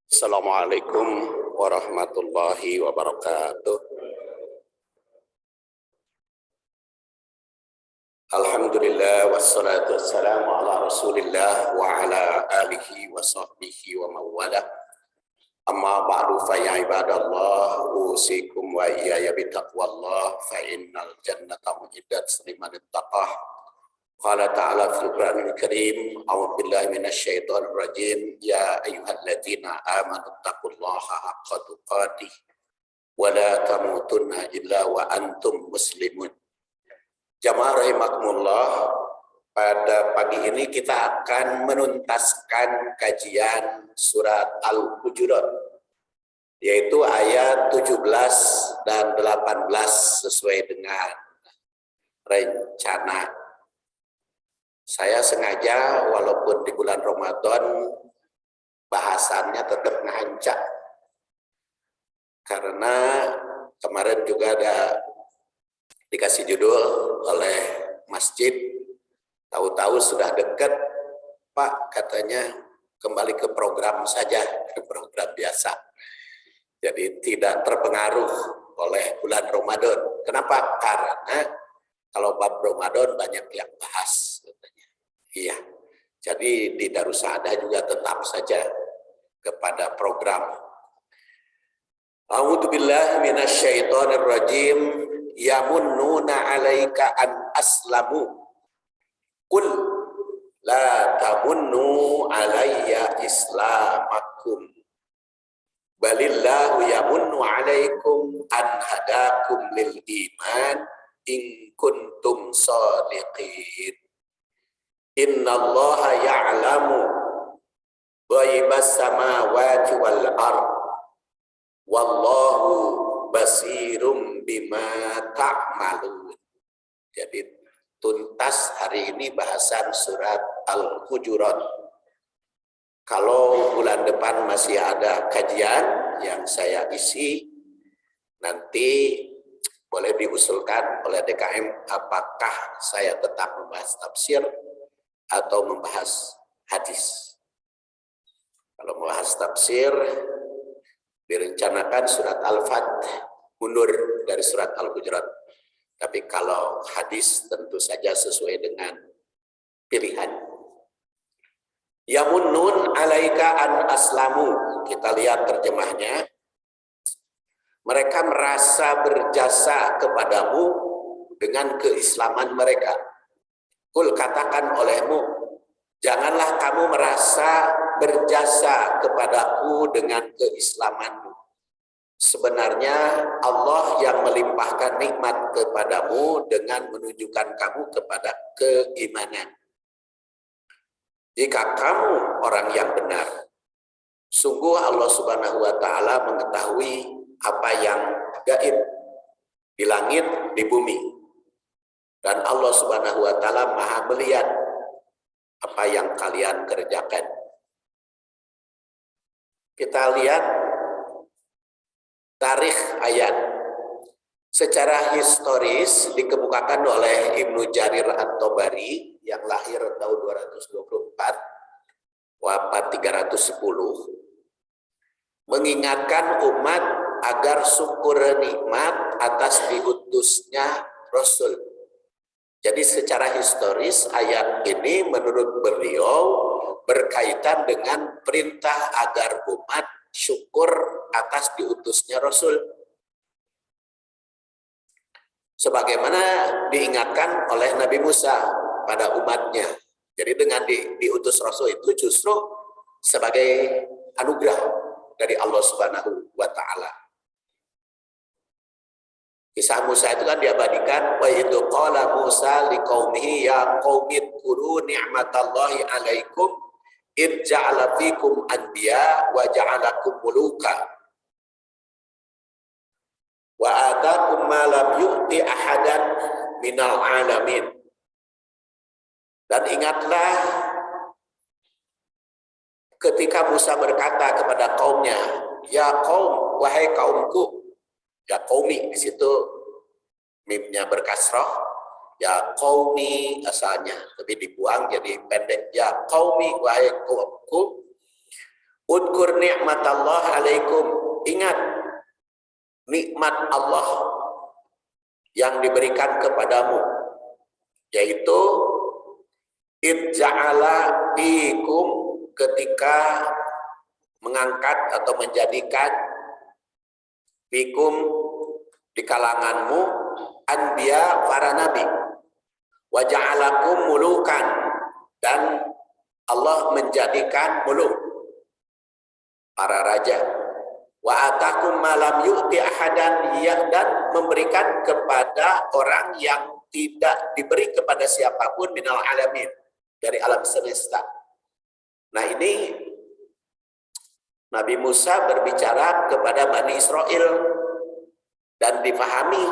Assalamualaikum warahmatullahi wabarakatuh. Alhamdulillah wassalatu wassalamu ala Rasulillah wa ala alihi wa sahbihi wa mawala. Amma ba'du fa ya ibadallah usikum wa iyaya bitaqwallah fa innal jannata mu'iddat liman ittaqah. Qala ta'ala fil Qur'anil Karim, a'udzu billahi minasy syaithanir rajim, ya ayyuhalladzina amanu taqullaha haqqa tuqatih wa la tamutunna illa wa antum muslimun. Jamaah rahimakumullah, pada pagi ini kita akan menuntaskan kajian surat Al-Hujurat, yaitu ayat 17 dan 18 sesuai dengan rencana. Saya sengaja walaupun di bulan Ramadan bahasannya tetap ngancak, karena kemarin juga ada dikasih judul oleh masjid, tahu-tahu sudah dekat, Pak, katanya kembali ke program saja, ke program biasa. Jadi tidak terpengaruh oleh bulan Ramadan. Kenapa? Karena kalau bab Ramadan banyak yang bahas, katanya. Iya, jadi di Darussaada juga tetap saja kepada program. A'udzubillahi minasyaitonir rajim. Yamunnuna 'alaika an aslamu. Qul la tamunnu 'alayya islamakum. Balillahu yamunnu 'alaikum an hadakum lil iman in kuntum shadiqin. Innallaha ya'lamu ghaibas samawati wal ard wallahu basirum bima ta'malun. Jadi tuntas hari ini bahasan surat Al-Hujurat. Kalau bulan depan masih ada kajian yang saya isi, nanti boleh diusulkan oleh DKM apakah saya tetap membahas tafsir atau membahas hadis. Kalau membahas tafsir, direncanakan surat Al-Fatih mundur dari surat Al-Hujurat. Tapi kalau hadis tentu saja sesuai dengan pilihan. Yamunnun 'alaika an aslamu. Kita lihat terjemahnya. Mereka merasa berjasa kepadamu dengan keislaman mereka. Kul, katakan olehmu, janganlah kamu merasa berjasa kepadaku dengan keislamanmu. Sebenarnya Allah yang melimpahkan nikmat kepadamu dengan menunjukkan kamu kepada keimanan. Jika kamu orang yang benar, sungguh Allah Subhanahu wa Ta'ala mengetahui apa yang gaib di langit, di bumi. Dan Allah Subhanahu wa Ta'ala Maha melihat apa yang kalian kerjakan. Kita lihat tarikh ayat. Secara historis dikemukakan oleh Ibnu Jarir At-Tabari yang lahir tahun 224, wafat 310, mengingatkan umat agar syukur nikmat atas diutusnya Rasul. Jadi secara historis ayat ini menurut beliau berkaitan dengan perintah agar umat syukur atas diutusnya Rasul. Sebagaimana diingatkan oleh Nabi Musa pada umatnya. Jadi dengan diutus Rasul itu justru sebagai anugerah dari Allah Subhanahu wa Ta'ala. Kisah Musa itu kan diabadikan, wa idzu qala Musa liqaumihi ya qaumi dzkuru ni'matallahi 'alaikum id ja'ala fikum anbiya wa ja'alakum muluka wa atakum ma lam yu'ti ahadan minal alamin. Dan ingatlah ketika Musa berkata kepada kaumnya, ya kaum, wahai kaumku. Ya qaumi, di situ mimnya berkasrah, ya qaumi asalnya, tapi dibuang jadi pendek. Ya qaumi, wahai kaumku, Udkur ni'matallah alaikum. Ingat nikmat Allah yang diberikan kepadamu, yaitu idja'ala fikum, ketika mengangkat atau menjadikan fikum, di kalanganmu, anbiya, para nabi, wa ja'alakum mulukan, dan Allah menjadikan muluk, para raja, wa atakum malam yu'ti ahadan, dan memberikan kepada orang yang tidak diberi kepada siapapun minal alamin, dari alam semesta. Nah, ini Nabi Musa berbicara kepada Bani Israel dan dipahami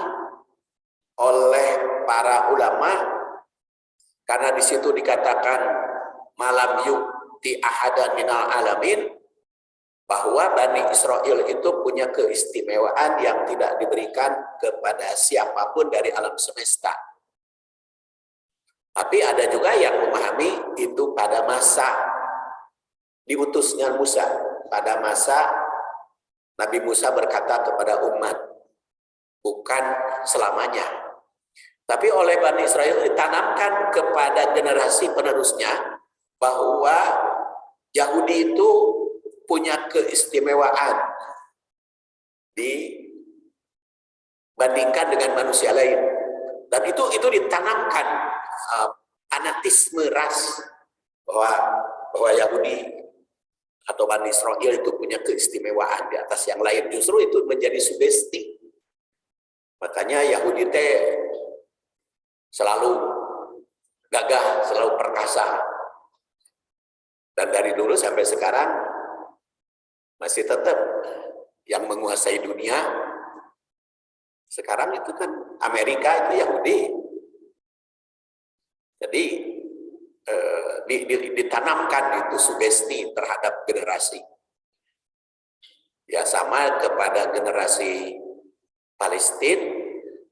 oleh para ulama, karena di situ dikatakan malam yu'ti ahadan minal alamin, bahwa Bani Israel itu punya keistimewaan yang tidak diberikan kepada siapapun dari alam semesta. Tapi ada juga yang memahami itu pada masa diutusnya Musa. Pada masa Nabi Musa berkata kepada umat, bukan selamanya. Tapi oleh Bani Israel ditanamkan kepada generasi penerusnya bahwa Yahudi itu punya keistimewaan dibandingkan dengan manusia lain, dan itu ditanamkan fanatisme ras bahwa Yahudi atau Bani Israel itu punya keistimewaan di atas yang lain. Justru itu menjadi sugesti. Makanya Yahudi selalu gagah, selalu perkasa, dan dari dulu sampai sekarang masih tetap yang menguasai dunia. Sekarang itu kan Amerika itu Yahudi. Jadi ditanamkan itu sugesti terhadap generasi. Ya, sama kepada generasi Palestina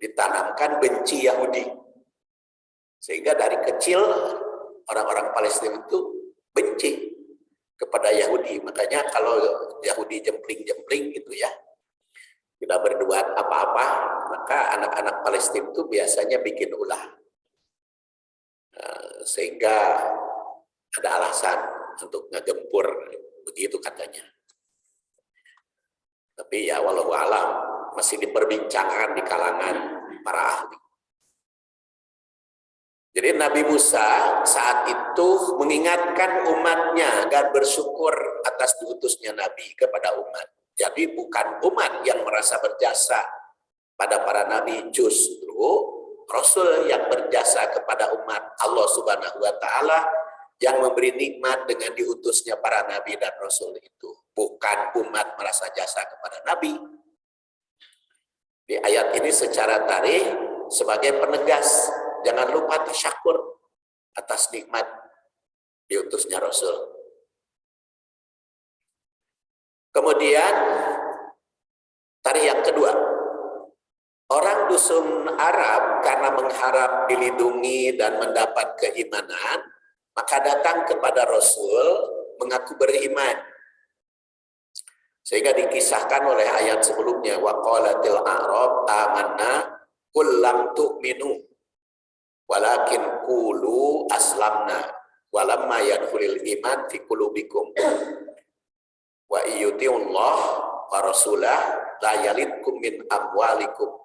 ditanamkan benci Yahudi. Sehingga dari kecil orang-orang Palestina itu benci kepada Yahudi. Makanya kalau Yahudi jempling-jempling gitu ya, tidak berbuat apa-apa, maka anak-anak Palestina itu biasanya bikin ulah. Sehingga ada alasan untuk ngegempur, begitu katanya. Tapi ya walau alam masih diperbincangkan di kalangan para ahli. Jadi Nabi Musa saat itu mengingatkan umatnya agar bersyukur atas diutusnya Nabi kepada umat. Jadi bukan umat yang merasa berjasa pada para nabi, justru Rasul yang berjasa kepada umat Allah Subhanahu wa Ta'ala, yang memberi nikmat dengan diutusnya para nabi dan Rasul itu. Bukan umat merasa jasa kepada nabi. Di ayat ini secara tarikh sebagai penegas, jangan lupa tasyakur atas nikmat diutusnya Rasul. Kemudian tarikh yang kedua, orang dusun Arab karena mengharap dilindungi dan mendapat keimanan, maka datang kepada Rasul mengaku beriman. Sehingga dikisahkan oleh ayat sebelumnya, wa qalatil a'rab amanna qul lam tu'minu walakin qulu aslamna walamma yadkhulul iman fi qulubikum wa iyutiullah wa rasulah la yalidkum min amwalikum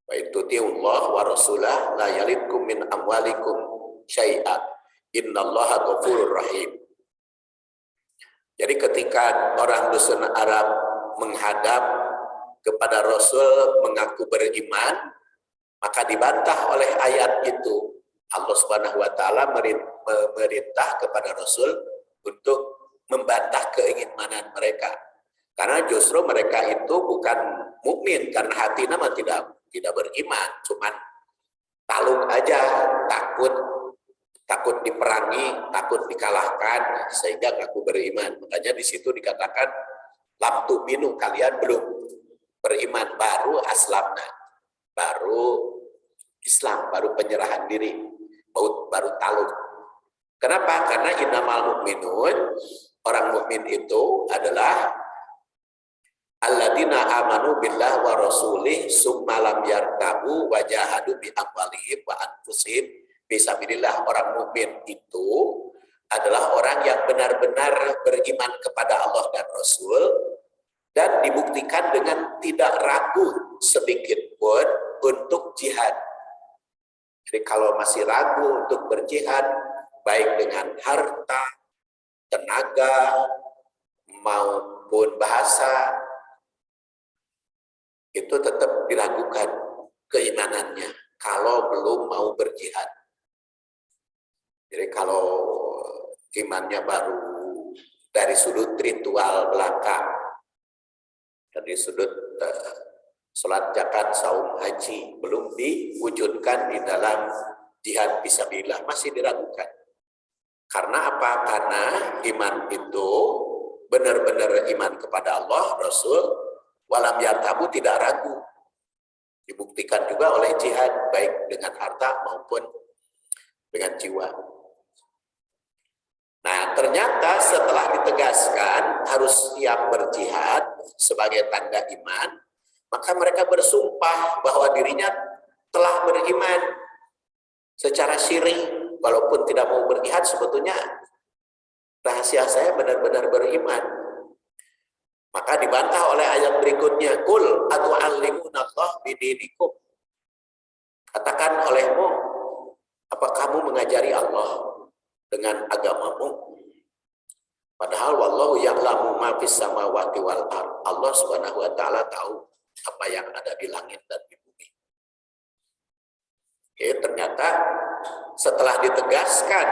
wa iyutiullah wa rasulah la yalidkum min amwalikum syai'an innallaha ghafurur rahim. Jadi ketika orang dusun Arab menghadap kepada Rasul mengaku beriman, maka dibantah oleh ayat itu. Allah Subhanahu wa Ta'ala memerintah kepada Rasul untuk membantah keimanan mereka. Karena justru mereka itu bukan mukmin, karena hati nama tidak beriman, cuman taluk aja, takut diperangi, takut dikalahkan, sehingga ngaku beriman. Makanya di situ dikatakan lam tu'minu, kalian belum beriman, baru aslamna, baru Islam, baru penyerahan diri, baru taluk. Kenapa? Karena innamal mu'minun, orang mukmin itu adalah alladzina amanu billah wa rasulih summa lam yartabu wa jahadu bi amwalihim wa anfusihim fisabilillah. Orang mukmin itu adalah orang yang benar-benar beriman kepada Allah dan Rasul dan dibuktikan dengan tidak ragu sedikit pun untuk jihad. Jadi kalau masih ragu untuk berjihad, baik dengan harta, tenaga, maupun bahasa, itu tetap diragukan keimanannya kalau belum mau berjihad. Jadi kalau imannya baru dari sudut ritual belaka, dari sudut sholat, zakat, saum, haji, belum diwujudkan di dalam jihad fisabilillah, masih diragukan. Karena apa? Karena iman itu benar-benar iman kepada Allah, Rasul, walam yartabu, tidak ragu. Dibuktikan juga oleh jihad, baik dengan harta maupun dengan jiwa. Nah, ternyata setelah ditegaskan harus siap berjihad sebagai tanda iman, maka mereka bersumpah bahwa dirinya telah beriman secara syirih. Walaupun tidak mau berjihad, sebetulnya rahasia saya benar-benar beriman. Maka dibantah oleh ayat berikutnya, qul atu'allimunallaha bidinikum. Katakan olehmu, apa kamu mengajari Allah dengan agamamu? Padahal wallahu ya'lamu ma fis samawati wal ardh. Allah Subhanahu wa taala tahu apa yang ada di langit dan di bumi. Oke, ternyata setelah ditegaskan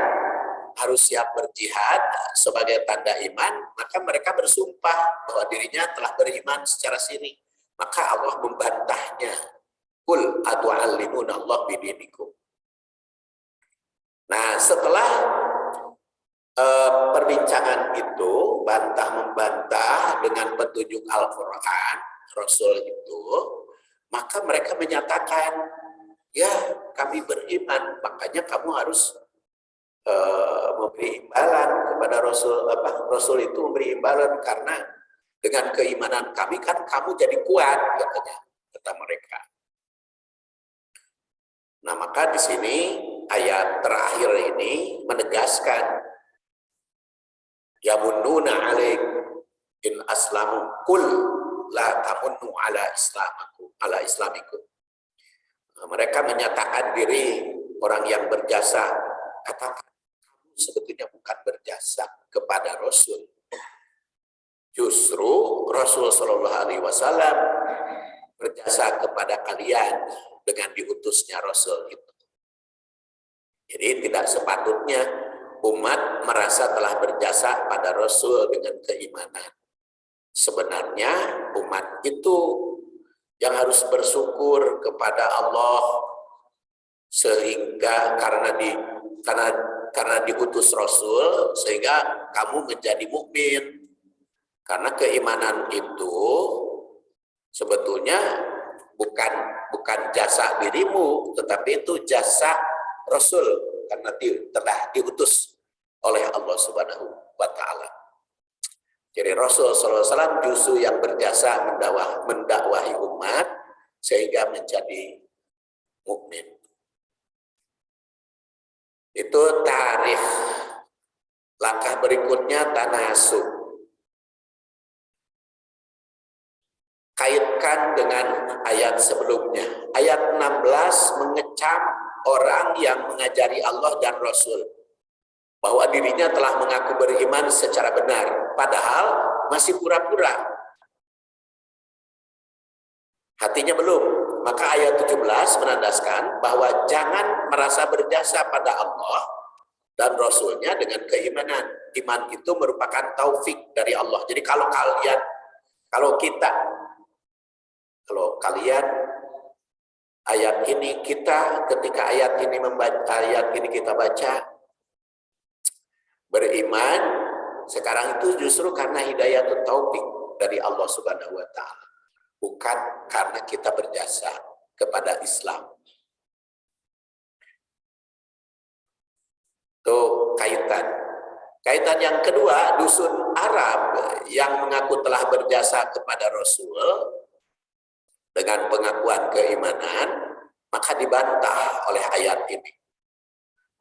harus siap berjihad sebagai tanda iman, maka mereka bersumpah bahwa dirinya telah beriman secara sirih. Maka Allah membantahnya. Qul atu'allimunallaha bidinikum. Nah, setelah perbincangan itu, bantah-membantah dengan petunjuk Al-Quran, Rasul itu, maka mereka menyatakan, ya kami beriman, makanya kamu harus memberi imbalan kepada Rasul. Rasul itu memberi imbalan karena dengan keimanan kami kan kamu jadi kuat, katanya, kata mereka. Nah, maka di sini ayat terakhir ini menegaskan, yamunnuna alaik in aslamu qul la tamunnu ala islamikum. Mereka menyatakan diri orang yang berjasa, katakan kamu sebetulnya bukan berjasa kepada Rasul. Justru Rasul Shallallahu Alaihi Wasallam berjasa kepada kalian dengan diutusnya Rasul itu. Jadi tidak sepatutnya umat merasa telah berjasa pada Rasul dengan keimanan. Sebenarnya umat itu yang harus bersyukur kepada Allah, sehingga karena diutus Rasul sehingga kamu menjadi mukmin. Karena keimanan itu sebetulnya bukan jasa dirimu, tetapi itu jasa Rasul karena telah diutus oleh Allah Subhanahu wa taala. Jadi Rasul SAW justru yang berjasa mendakwahi umat sehingga menjadi mukmin. Itu tarikh. Langkah berikutnya tanasub. Kaitkan dengan ayat sebelumnya. Ayat 16 mengecam orang yang mengajari Allah dan Rasul bahwa dirinya telah mengaku beriman secara benar, padahal masih pura-pura. Hatinya belum. Maka ayat 17 menandaskan bahwa jangan merasa berjasa pada Allah dan Rasulnya dengan keimanan. Iman itu merupakan taufik dari Allah. Jadi kalau kalian ayat ini ketika ayat ini kita baca beriman, sekarang itu justru karena hidayah atau taufik dari Allah Subhanahu wa taala, bukan karena kita berjasa kepada Islam. Itu kaitan. Kaitan yang kedua, dusun Arab yang mengaku telah berjasa kepada Rasul dengan pengakuan keimanan, maka dibantah oleh ayat ini.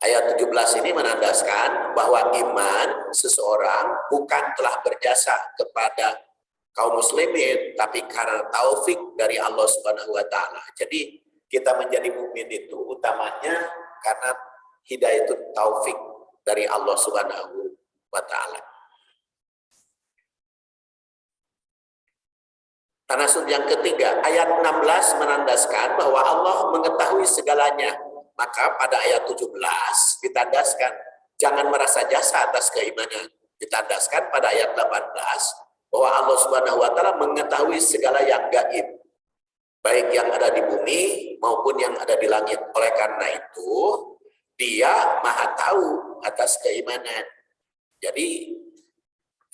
Ayat 17 ini menandaskan bahwa iman seseorang bukan telah berjasa kepada kaum muslimin, tapi karena taufik dari Allah Subhanahu wa taala. Jadi kita menjadi mukmin itu utamanya karena hidayah itu taufik dari Allah Subhanahu wa taala. Tanasub yang ketiga, ayat 16 menandaskan bahwa Allah mengetahui segalanya. Maka pada ayat 17 ditandaskan jangan merasa jasa atas keimanan. Ditandaskan pada ayat 18 bahwa Allah Subhanahu wa taala mengetahui segala yang gaib, baik yang ada di bumi maupun yang ada di langit. Oleh karena itu, Dia Maha tahu atas keimanan. Jadi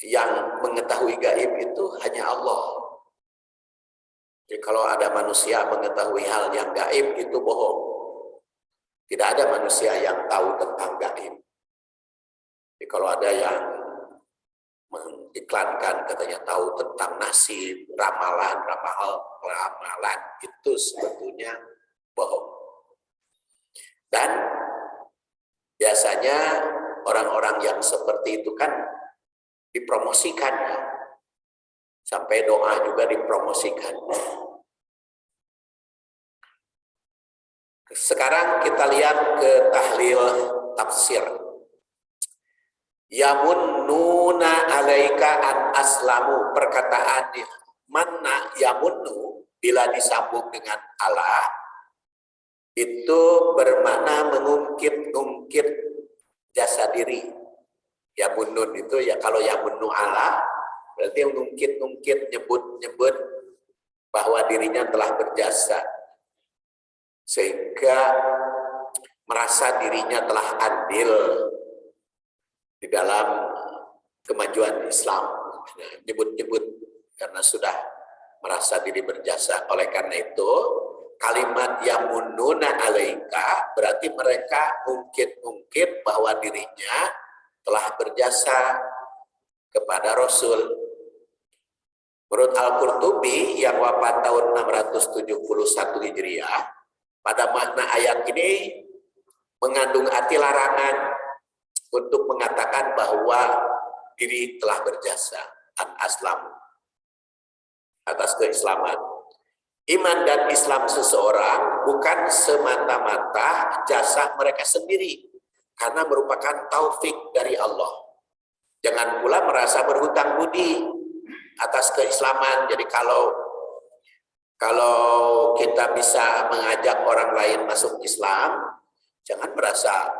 yang mengetahui gaib itu hanya Allah. Jadi kalau ada manusia mengetahui hal yang gaib itu bohong. Tidak ada manusia yang tahu tentang gaib. Jadi kalau ada yang mengiklankan katanya tahu tentang nasib, ramalan, itu sebetulnya bohong. Dan biasanya orang-orang yang seperti itu kan dipromosikan, sampai doa juga dipromosikan. Sekarang kita lihat ke tahlil tafsir. Yamunnuna alaika an aslamu, perkataan manna yamunnu bila disambung dengan Allah itu bermakna mengungkit-ungkit jasa diri. Yamunnun itu ya, kalau yamunnu Allah berarti mengungkit-ungkit, nyebut-nyebut bahwa dirinya telah berjasa, sehingga merasa dirinya telah andil di dalam kemajuan Islam. Nyebut-nyebut karena sudah merasa diri berjasa. Oleh karena itu, kalimat yamunnuna alaika berarti mereka ungkit-ungkit bahwa dirinya telah berjasa kepada Rasul. Menurut Al-Qurtubi yang wafat tahun 671 Hijriah, pada makna ayat ini mengandung arti larangan untuk mengatakan bahwa diri telah berjasa an aslam, atas keislaman. Iman dan Islam seseorang bukan semata-mata jasa mereka sendiri, karena merupakan taufik dari Allah. Jangan pula merasa berhutang budi atas keislaman. Jadi kalau kita bisa mengajak orang lain masuk Islam, jangan merasa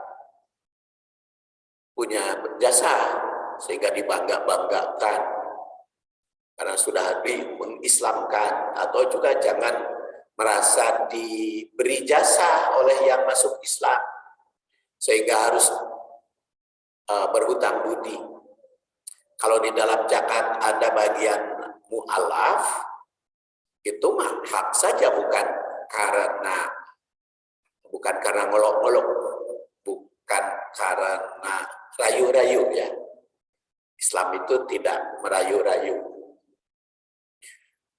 punya jasa sehingga dibangga-banggakan karena sudah mengislamkan, atau juga jangan merasa diberi jasa oleh yang masuk Islam sehingga harus berhutang budi. Kalau di dalam zakat ada bagian mu'alaf, itu mah hak saja, bukan karena ngolok-ngolok, bukan karena rayu-rayu ya. Islam itu tidak merayu-rayu.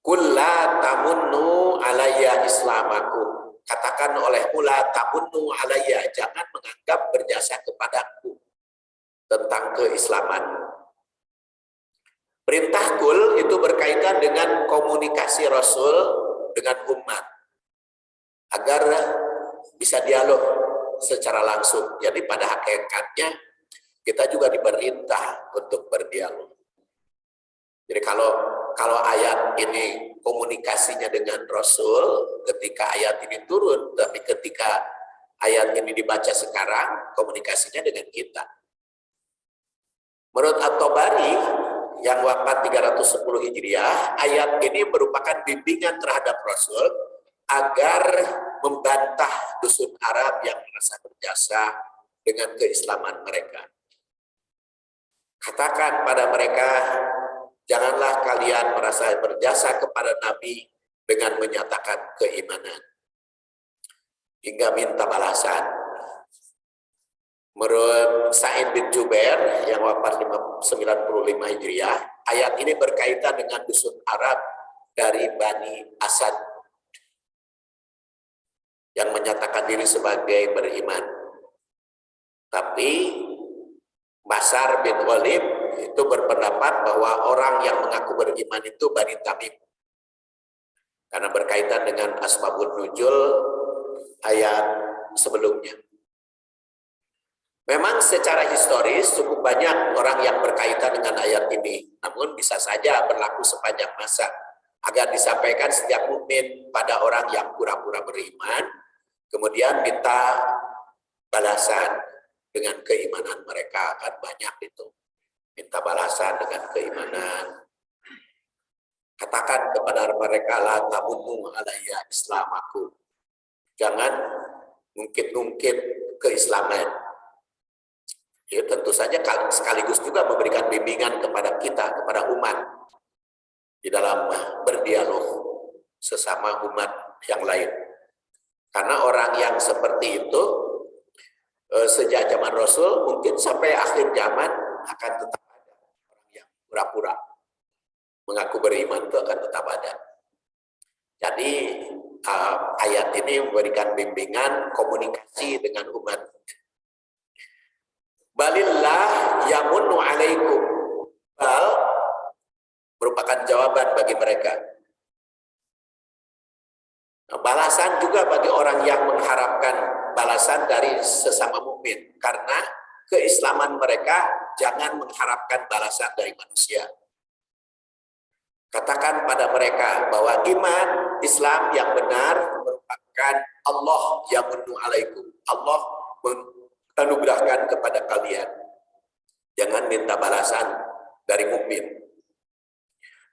Kulla tamunnu alayya islamakum. Katakan olehmu la tamunnu alayya, jangan menganggap berjasa kepadaku tentang keislamanmu. Perintah kul itu berkaitan dengan komunikasi Rasul dengan umat agar bisa dialog secara langsung. Jadi pada hakikatnya kita juga diperintah untuk berdialog. Jadi kalau ayat ini komunikasinya dengan Rasul ketika ayat ini turun, tapi ketika ayat ini dibaca sekarang komunikasinya dengan kita. Menurut At-Tabari yang wafat 310 Hijriah, ayat ini merupakan bimbingan terhadap Rasul agar membantah dusun Arab yang merasa berjasa dengan keislaman mereka. Katakan pada mereka, janganlah kalian merasa berjasa kepada Nabi dengan menyatakan keimanan hingga minta balasan. Menurut Sa'id bin Jubair yang wafat 95 Hijriah, ayat ini berkaitan dengan dusun Arab dari Bani Asad yang menyatakan diri sebagai beriman. Tapi Basar bin Walid itu berpendapat bahwa orang yang mengaku beriman itu Bani Tamim. Karena berkaitan dengan asbabun nuzul ayat sebelumnya. Memang secara historis cukup banyak orang yang berkaitan dengan ayat ini. Namun bisa saja berlaku sepanjang masa. Agar disampaikan setiap mukmin pada orang yang pura-pura beriman, kemudian minta balasan dengan keimanan mereka, akan banyak itu. Minta balasan dengan keimanan. Katakan kepada mereka, la tamunnu alayya islamakum. Jangan ngungkit-ngungkit keislaman. Ya, tentu saja sekaligus juga memberikan bimbingan kepada kita, kepada umat di dalam berdialog sesama umat yang lain. Karena orang yang seperti itu sejak zaman Rasul mungkin sampai akhir zaman akan tetap ada orang yang pura-pura mengaku beriman, itu akan tetap ada. Jadi ayat ini memberikan bimbingan komunikasi dengan umat. Balillah yamunnu alaikum. Bal merupakan jawaban bagi mereka. Nah, balasan juga bagi orang yang mengharapkan balasan dari sesama mukmin, karena keislaman mereka jangan mengharapkan balasan dari manusia. Katakan pada mereka bahwa iman Islam yang benar merupakan Allah yang yamunnu alaikum. Allah anugerahkan kepada kalian. Jangan minta balasan dari mukmin.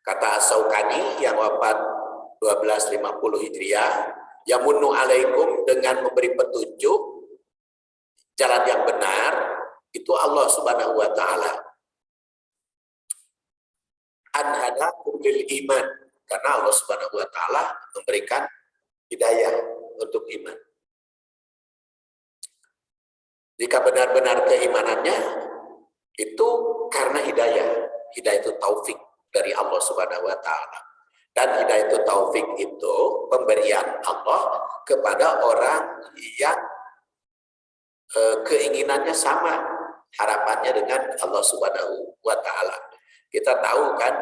Kata As-Saukani yang wafat 1250 Hijriah, yamunnu alaikum, dengan memberi petunjuk jalan yang benar, itu Allah Subhanahu wa taala. Anhadakum lil iman, karena Allah Subhanahu wa taala memberikan hidayah untuk iman. Jika benar-benar keimanannya itu karena hidayah. Hidayah itu taufik dari Allah Subhanahu wa taala. Dan hidayah itu taufik itu pemberian Allah kepada orang yang keinginannya sama, harapannya dengan Allah Subhanahu wa taala. Kita tahu kan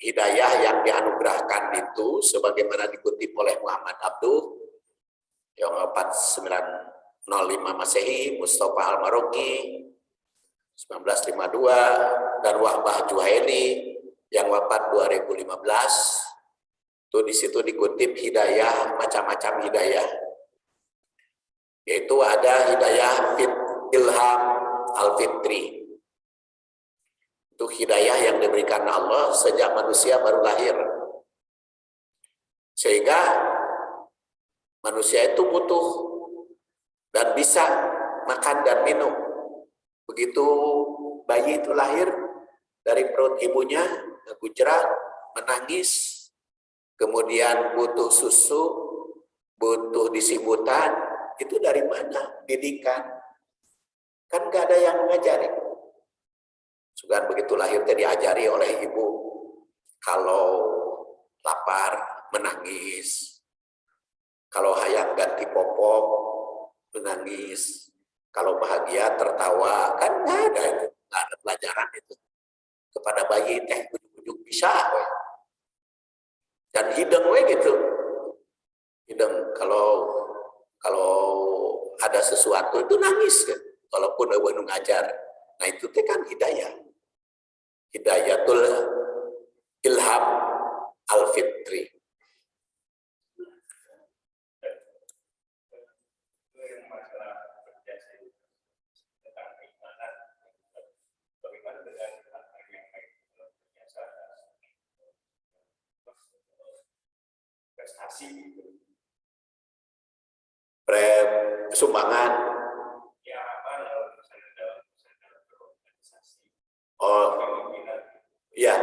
hidayah yang dianugerahkan itu sebagaimana dikutip oleh Muhammad Abduh yang wafat 905 Masehi, Mustafa Al-Maroki 1952, dan Wahbah Juhaini yang wafat 2015. Itu di situ dikutip hidayah, macam-macam hidayah. Yaitu ada hidayah ilham al-fitri. Itu hidayah yang diberikan Allah sejak manusia baru lahir. Sehingga manusia itu butuh dan bisa makan dan minum. Begitu bayi itu lahir dari perut ibunya, gujrak, menangis, kemudian butuh susu, butuh disimutan, itu dari mana? Didikan. Kan gak ada yang mengajari. Sudah begitu lahir diajari oleh ibu. Kalau lapar, menangis. Kalau hayang ganti popok, menangis. Kalau bahagia, tertawa. Kan nggak ada itu. Nggak ada pelajaran itu. Kepada bayi, ujuk-ujuk bisa. We. Dan hidung we gitu. Hidung, kalau ada sesuatu itu nangis. Kan? Walaupun awan ngajar. Nah itu kan hidayah. Hidayatul ilham al-fitri. Sumbangan. Oh, ya.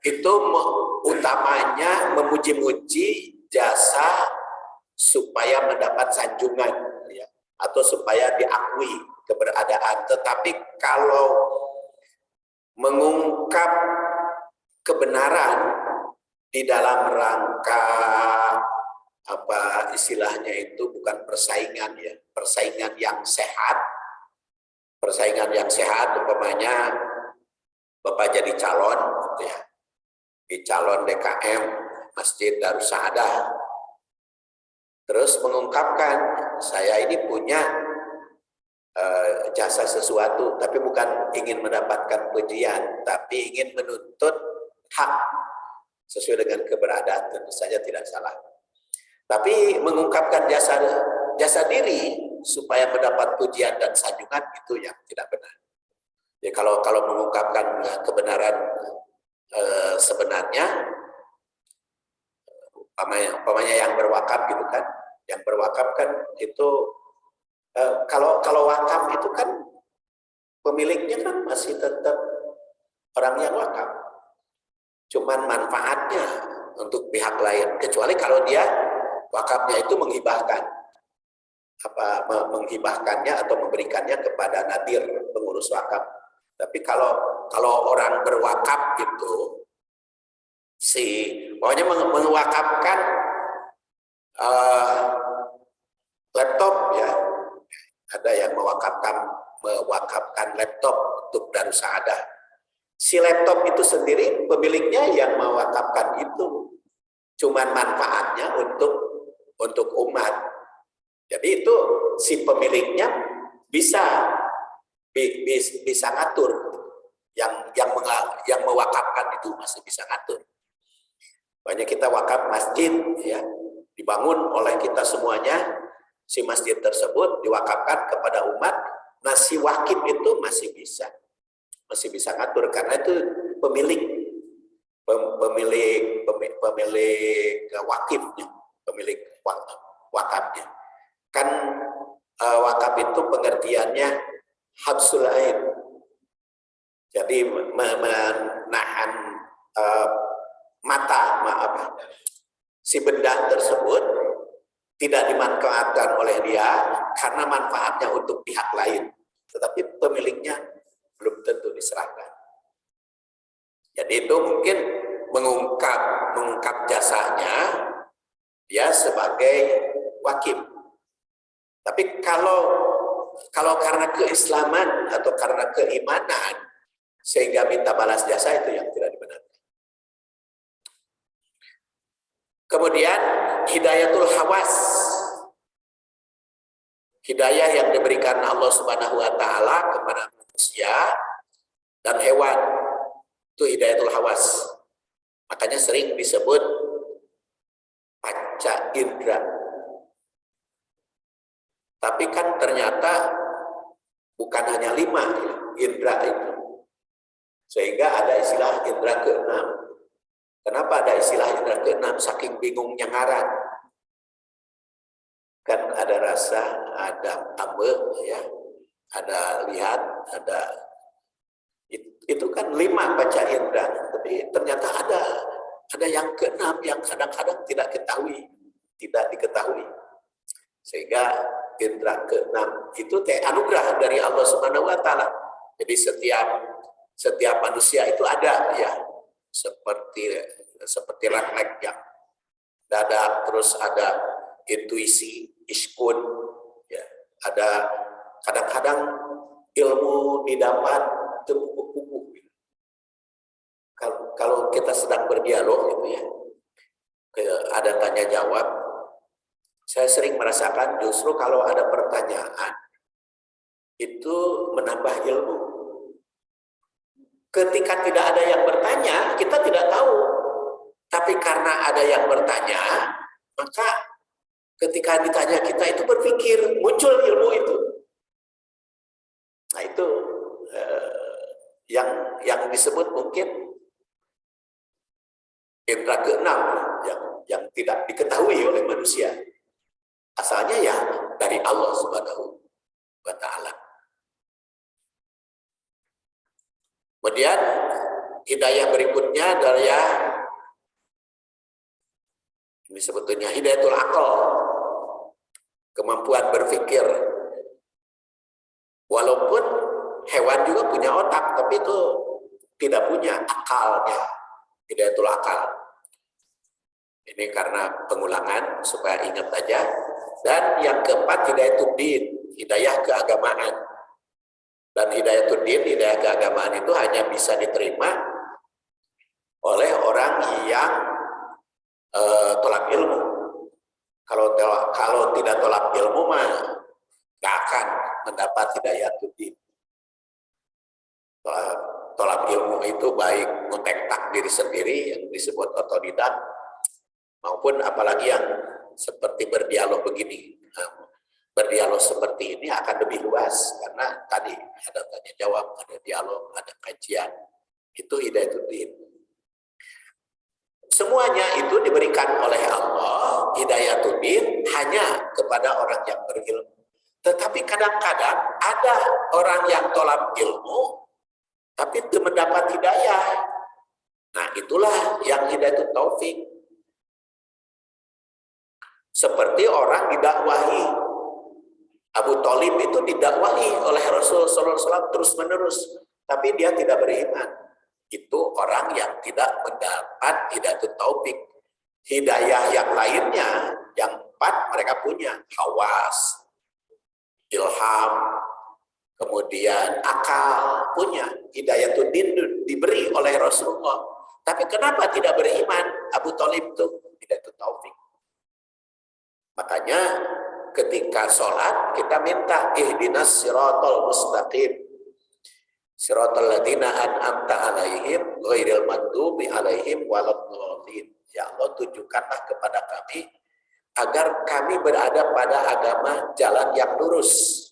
Itu utamanya memuji-muji jasa supaya mendapat sanjungan. Ya. atau supaya diakui keberadaan. Tetapi kalau mengungkap kebenaran di dalam rangka apa istilahnya itu bukan persaingan ya, persaingan yang sehat. Persaingan yang sehat umpamanya Bapak jadi calon gitu ya. Di calon DKM Masjid Darus Saadah. Terus mengungkapkan saya ini punya jasa sesuatu, tapi bukan ingin mendapatkan pujian, tapi ingin menuntut hak sesuai dengan keberadaan, tentu saja tidak salah. Tapi mengungkapkan jasa diri supaya mendapat pujian dan sanjungan itu yang tidak benar. Ya, kalau mengungkapkan kebenaran sebenarnya, umpamanya yang berwakaf gitu kan, yang berwakaf kan itu kalau wakaf itu kan pemiliknya kan masih tetap orang yang wakaf, cuman manfaatnya untuk pihak lain, kecuali kalau dia wakafnya itu menghibahkan, menghibahkannya atau memberikannya kepada nadir pengurus wakaf. Tapi kalau orang berwakaf gitu, pokoknya mewakafkan laptop ya, ada yang mewakafkan laptop untuk Darus Saadah. Si laptop itu sendiri pemiliknya yang mewakafkan itu, cuman manfaatnya untuk umat. Jadi itu si pemiliknya bisa ngatur, yang mewakafkan itu masih bisa ngatur. Banyak kita wakaf masjid ya, dibangun oleh kita semuanya, si masjid tersebut diwakafkan kepada umat. Nah si wakif itu masih bisa ngatur karena itu pemilik wakifnya, pemilik wakafnya. Kan wakaf itu pengertiannya habsul ain, jadi menahan si benda tersebut tidak dimanfaatkan oleh dia karena manfaatnya untuk pihak lain, tetapi pemiliknya belum tentu diserahkan. Jadi itu mungkin mengungkap jasanya dia sebagai wakif. Tapi kalau karena keislaman atau karena keimanan sehingga minta balas jasa, itu yang tidak dibenarkan. Kemudian hidayatul hawas, hidayah yang diberikan Allah Subhanahu wa taala kepada manusia dan hewan, itu hidayatul hawas. Makanya sering disebut panca indera. Tapi kan ternyata bukan hanya 5 indera itu. Sehingga ada istilah indera ke-6. Kenapa ada istilah indera ke-6? Saking bingungnya ngaran. Kan ada rasa, ada ambe, ya, ada lihat, ada itu kan 5 panca indera. Tapi ternyata ada yang ke-6 yang kadang-kadang tidak diketahui. Sehingga indera ke-6 itu anugerah dari Allah Subhanahu wa taala. Jadi setiap manusia itu ada ya, seperti refleks yang dadak, terus ada intuisi, iskun ya, ada kadang-kadang ilmu didapat terkuku-kuku. Kalau kita sedang berdialog gitu ya, ada tanya jawab, saya sering merasakan justru kalau ada pertanyaan itu menambah ilmu. Ketika tidak ada yang bertanya, kita tidak tahu. Tapi karena ada yang bertanya, maka ketika ditanya kita itu berpikir, muncul ilmu itu. Nah itu yang disebut mungkin indera ke-6 yang tidak diketahui oleh manusia. Asalnya ya dari Allah Subhanahu wa taala. Kemudian hidayah berikutnya adalah ini sebetulnya hidayatul akal, kemampuan berpikir. Orang juga punya otak, tapi itu tidak punya akalnya, hidayatul akal. Ini karena pengulangan supaya ingat aja. Dan yang keempat, hidayatul din, hidayah keagamaan. Dan hidayatul din, hidayah keagamaan itu hanya bisa diterima oleh orang yang tolak ilmu. Kalau tidak tolak ilmu mah nggak akan mendapat hidayatul din. Tolak ilmu itu baik mentektak diri sendiri yang disebut otodidak, maupun apalagi yang seperti berdialog begini. Berdialog seperti ini akan lebih luas karena tadi ada tanya jawab, ada dialog, ada kajian. Itu hidayatul-din. Semuanya itu diberikan oleh Allah, hidayatul-din hanya kepada orang yang berilmu. Tetapi kadang-kadang ada orang yang tolak ilmu tapi itu mendapat hidayah. Nah, itulah yang hidayatul taufik. Seperti orang didakwahi. Abu Thalib itu didakwahi oleh Rasulullah SAW terus-menerus, tapi dia tidak beriman. Itu orang yang tidak mendapat hidayatul taufik. Hidayah yang lainnya, yang 4 mereka punya. Hawas, ilham, kemudian akal, punya. Hidayatul din diberi oleh Rasulullah. Tapi kenapa tidak beriman Abu Thalib itu? Hidayatul taufik. Makanya ketika sholat kita minta ihdinas siratal mustaqim, siratal ladzina an'amta alaihim ghairil maghdubi alaihim waladdallin. Ya Allah, tunjukkanlah kepada kami agar kami berada pada agama jalan yang lurus,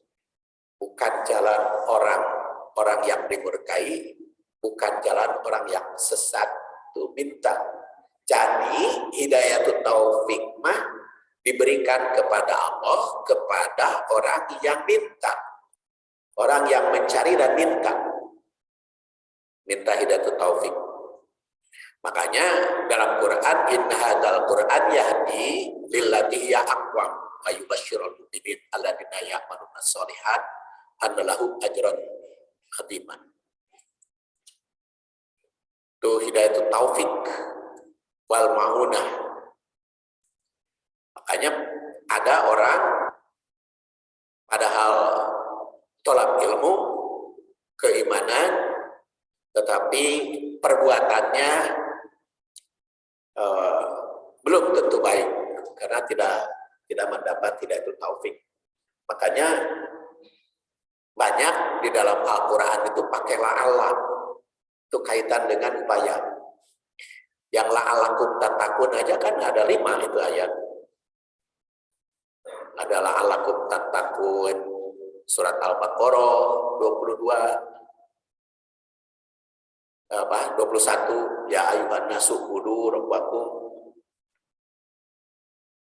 bukan jalan orang yang dimurkai, bukan jalan orang yang sesat. Itu minta. Jadi hidayatul taufik mah diberikan kepada Allah, kepada orang yang minta. Orang yang mencari dan minta. Minta hidayatul taufik. Makanya dalam Quran, inna hadzal Quran yahdi lillati hiya aqwam wa yubashshirul mu'minin alladzina ya'maluna sholihat anna lahum ajran khatiman. Itu hidayatul taufik wal ma'unah. Makanya ada orang padahal tolak ilmu, keimanan, tetapi perbuatannya belum tentu baik karena tidak mendapat hidayatul taufik. Makanya banyak di dalam Al-Quran itu pakai la'alla, itu kaitan dengan upaya. Yang la'allakum tattaqun aja kan ada 5 itu ayat. Ada la'allakum tattaqun, surat Al-Baqarah 21 ya ayyuhan nasu ubudu rabbakum.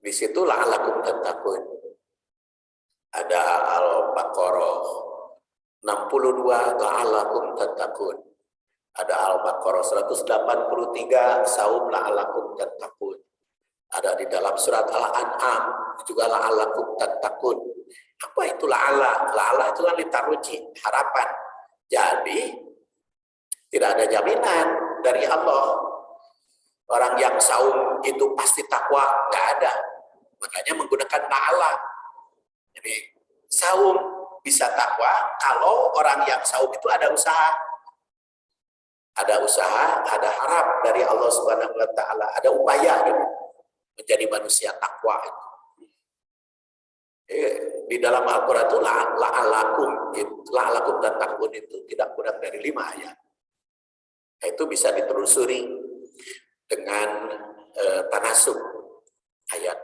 Di situ la'allakum tattaqun. Ada Al-Baqarah 62 la'allakum tattaqun. Ada Al-Baqarah 183 saum la'allakum tattaqun. Ada di dalam surat Al-An'am juga la'allakum tattaqun. Apa itu la'alla? La'alla itu kan litaruji, harapan. Jadi tidak ada jaminan dari Allah. Orang yang saum itu pasti takwa, nggak ada. Makanya menggunakan la'alla. Jadi saum bisa takwa kalau orang yang saum itu ada usaha. Ada usaha, ada harap dari Allah Subhanahu wa taala, ada upaya gitu, menjadi manusia takwa itu. Di dalam Al-Qur'an itu la'alakum tattaqun itu tidak kurang dari 5 ayat. Nah, itu bisa ditelusuri dengan tanasub ayat.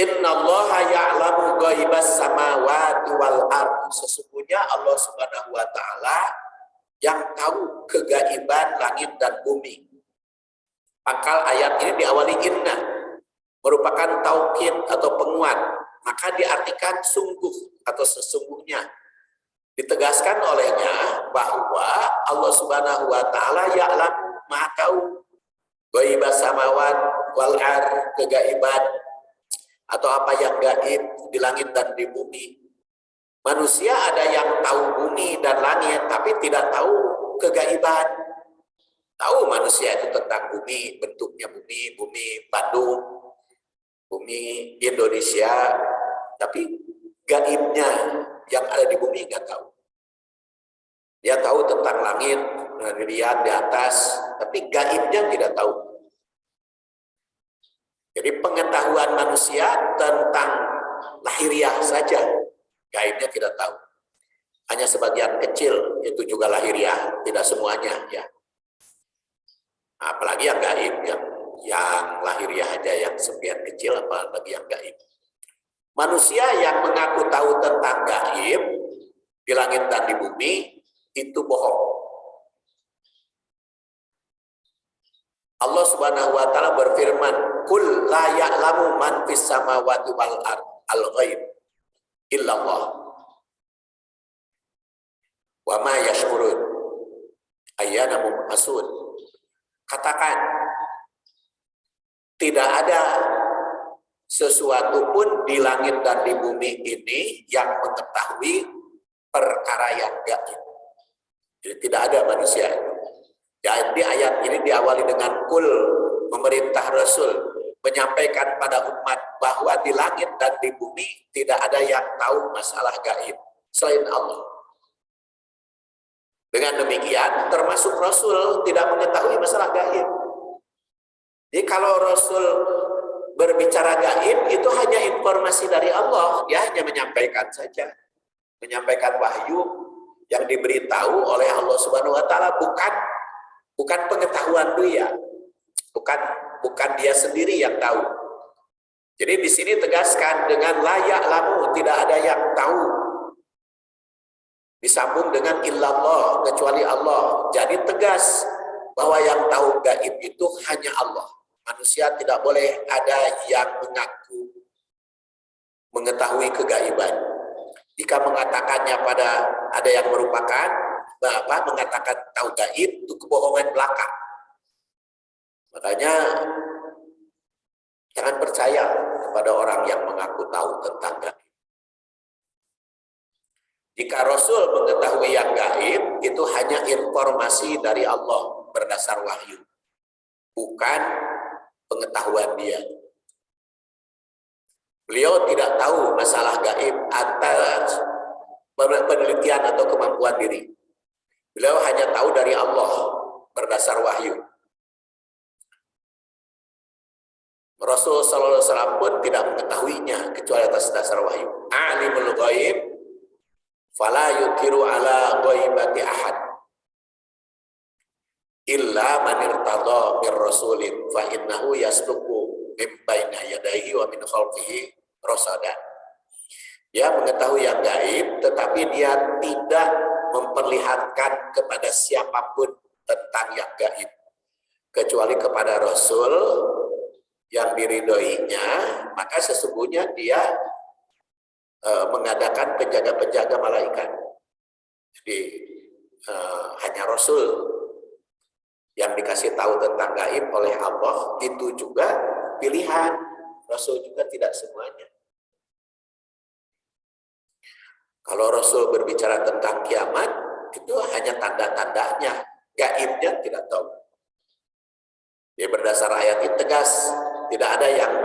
Innallaha ya'lamu ghaibas samawati wal ardh. Sesungguhnya Allah Subhanahu wa taala yang tahu kegaiban langit dan bumi. Pangkal ayat ini diawali inna, merupakan taukid atau penguat. Maka diartikan sungguh atau sesungguhnya. Ditegaskan olehnya bahwa Allah Subhanahu wa taala ya'lam, Maha tahu ghaibas samawat wal ardh, kegaiban atau apa yang gaib di langit dan di bumi. Manusia ada yang tahu bumi dan langit, tapi tidak tahu kegaiban. Tahu manusia itu tentang bumi, bentuknya bumi, bumi Bandung, bumi Indonesia, tapi gaibnya yang ada di bumi nggak tahu. Dia tahu tentang langit, lihat di atas, tapi gaibnya tidak tahu. Jadi pengetahuan manusia tentang lahiriah saja, gaibnya tidak tahu. Hanya sebagian kecil, itu juga lahiriah, tidak semuanya ya. Apalagi yang gaib, yang lahiriah aja, yang sebagian kecil, apalagi yang gaib. Manusia yang mengaku tahu tentang gaib di langit dan di bumi itu bohong. Allah Subhanahu wa taala berfirman, "Qul la ya'lamu man fis samawati wal ard al-ghaib illallah. Wa ma yash'urun ayyana mub'atsun." Katakan, tidak ada sesuatu pun di langit dan di bumi ini yang mengetahui perkara yang gaib. Jadi tidak ada manusia. Jadi ayat ini diawali dengan kul, memerintah Rasul menyampaikan pada umat bahwa di langit dan di bumi tidak ada yang tahu masalah gaib selain Allah. Dengan demikian termasuk Rasul tidak mengetahui masalah gaib. Jadi kalau Rasul berbicara gaib itu hanya informasi dari Allah, dia hanya menyampaikan saja, menyampaikan wahyu yang diberitahu oleh Allah Subhanahu wa taala, bukan pengetahuan dia, bukan dia sendiri yang tahu. Jadi di sini tegaskan dengan layak lamu, tidak ada yang tahu. Disambung dengan illallah, kecuali Allah. Jadi tegas bahwa yang tahu gaib itu hanya Allah. Manusia tidak boleh ada yang mengaku mengetahui kegaiban. Jika mengatakannya pada ada yang merupakan mengatakan tahu gaib itu kebohongan belaka. Makanya jangan percaya kepada orang yang mengaku tahu tentang gaib. Jika Rasul mengetahui yang gaib, itu hanya informasi dari Allah berdasar wahyu, bukan pengetahuan dia. Beliau tidak tahu masalah gaib atas penelitian atau kemampuan diri. Beliau hanya tahu dari Allah berdasar wahyu. Rasul sallallahu alaihi wasallam pun tidak mengetahuinya kecuali atas dasar wahyu. Alimul ghaib fala yukiru ala ghaibati ahad illa man irtada bir rasulin fa innahu yasluku min baina yadayhi wa min khalfihi rasada. Dia mengetahui yang gaib, tetapi dia tidak memperlihatkan kepada siapapun tentang yang gaib kecuali kepada Rasul yang diridhoinya. Maka sesungguhnya dia mengadakan penjaga-penjaga malaikat. Jadi hanya Rasul yang dikasih tahu tentang gaib oleh Allah, itu juga pilihan. Rasul juga tidak semuanya. Kalau Rasul berbicara tentang kiamat, itu hanya tanda-tandanya, gaibnya tidak tahu. Dia berdasar ayat ini tegas, tidak ada yang